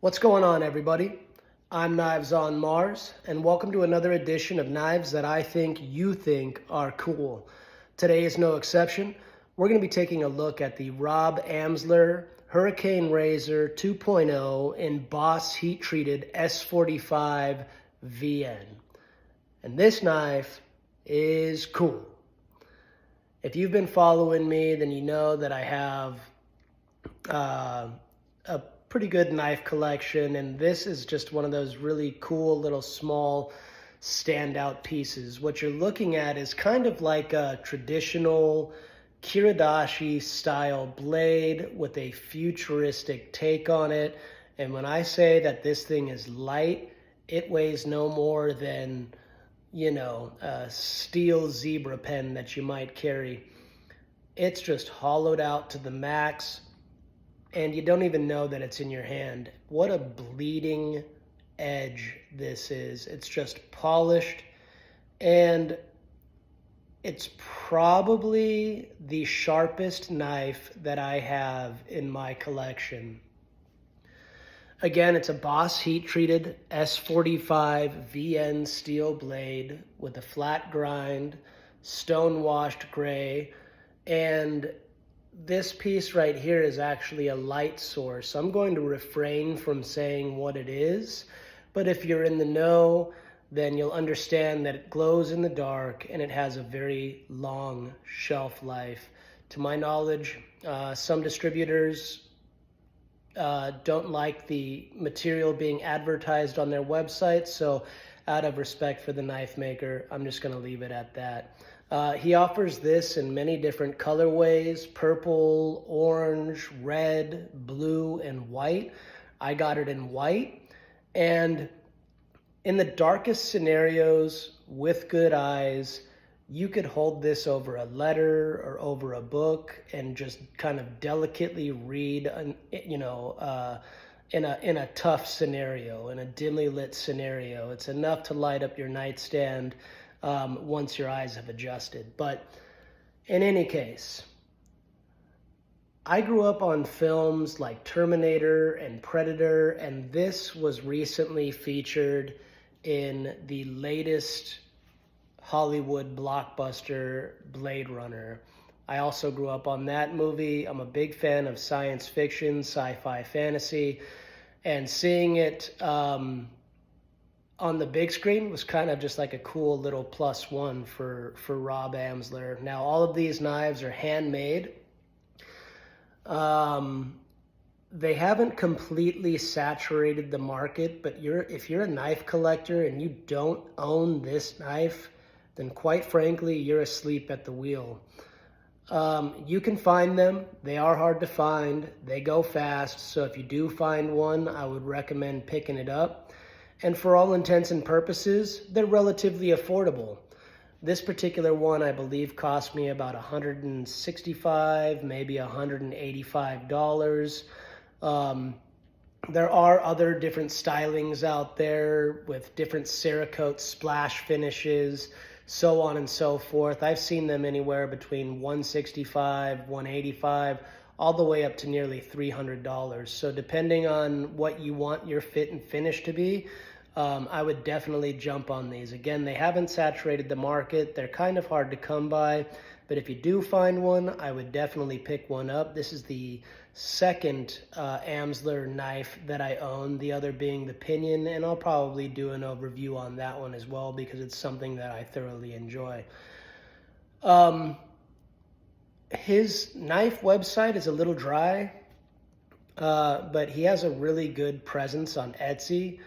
What's going on, everybody? I'm Knives on Mars, and welcome to another edition of Knives That I Think You Think Are Cool. Today is no exception. We're going to be taking a look at the Rob Amsler Hurricane Razor 2.0 in Boss heat-treated S45 VN. And this knife is cool. If you've been following me, then you know that I have a pretty good knife collection, and this is just one of those really cool little small standout pieces. What you're looking at is kind of like a traditional Kiradashi style blade with a futuristic take on it. And when I say that this thing is light, it weighs no more than, a steel zebra pen that you might carry. It's just hollowed out to the max, and you don't even know that it's in your hand. What a bleeding edge this is. It's just polished, and it's probably the sharpest knife that I have in my collection. Again, it's a Boss heat-treated S45 VN steel blade with a flat grind, stone-washed gray, and this piece right here is actually a light source. I'm going to refrain from saying what it is, but if you're in the know, then you'll understand that it glows in the dark and it has a very long shelf life. To my knowledge, some distributors don't like the material being advertised on their website, so out of respect for the knife maker, I'm just going to leave it at that. He offers this in many different colorways: purple, orange, red, blue, and white. I got it in white. And in the darkest scenarios, with good eyes, you could hold this over a letter or over a book and just kind of delicately read, in a tough scenario, in a dimly lit scenario. It's enough to light up your nightstand once your eyes have adjusted. But in any case, I grew up on films like Terminator and Predator, and this was recently featured in the latest Hollywood blockbuster, Blade Runner. I also grew up on that movie. I'm a big fan of science fiction, sci-fi, fantasy, and seeing it on the big screen was kind of just like a cool little plus one for Rob Amsler. Now, all of these knives are handmade. They haven't completely saturated the market, but if you're a knife collector and you don't own this knife, then quite frankly, you're asleep at the wheel. You can find them. They are hard to find. They go fast. So if you do find one, I would recommend picking it up. And for all intents and purposes, they're relatively affordable. This particular one, I believe, cost me about $165, maybe $185. There are other different stylings out there with different Cerakote splash finishes, so on and so forth. I've seen them anywhere between $165, $185, all the way up to nearly $300. So depending on what you want your fit and finish to be, I would definitely jump on these. Again, they haven't saturated the market. They're kind of hard to come by, but if you do find one, I would definitely pick one up. This is the second Amsler knife that I own, the other being the Pinion, and I'll probably do an overview on that one as well because it's something that I thoroughly enjoy. His knife website is a little dry, but he has a really good presence on Etsy.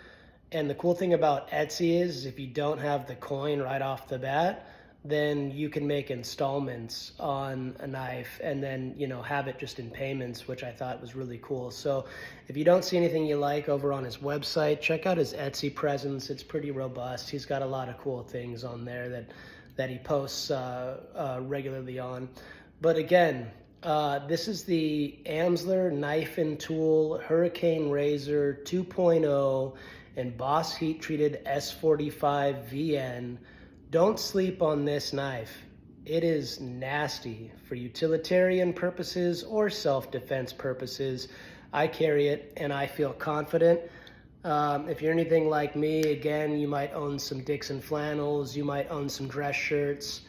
And the cool thing about Etsy is if you don't have the coin right off the bat, then you can make installments on a knife and then, have it just in payments, which I thought was really cool. So if you don't see anything you like over on his website, check out his Etsy presence. It's pretty robust. He's got a lot of cool things on there that he posts regularly on. But again, this is the Amsler Knife and Tool Hurricane Razor 2.0 and Boss Heat Treated S45 VN. Don't sleep on this knife. It is nasty for utilitarian purposes or self-defense purposes. I carry it and I feel confident. If you're anything like me, again, you might own some Dixon flannels, you might own some dress shirts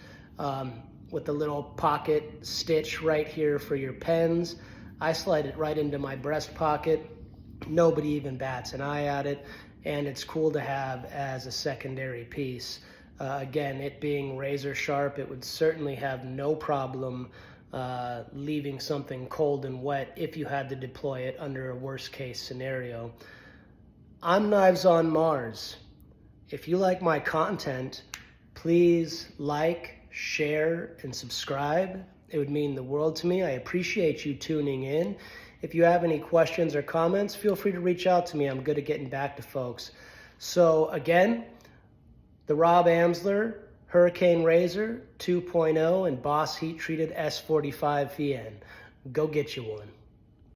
with a little pocket stitch right here for your pens. I slide it right into my breast pocket. Nobody even bats an eye at it, and it's cool to have as a secondary piece. Again, it being razor sharp, it would certainly have no problem leaving something cold and wet if you had to deploy it under a worst case scenario. I'm Knives on Mars. If you like my content, please like, share, and subscribe. It would mean the world to me. I appreciate you tuning in. If you have any questions or comments, feel free to reach out to me. I'm good at getting back to folks. So again, the Rob Amsler Hurricane Razor 2.0 and Boss Heat Treated S45 VN. Go get you one.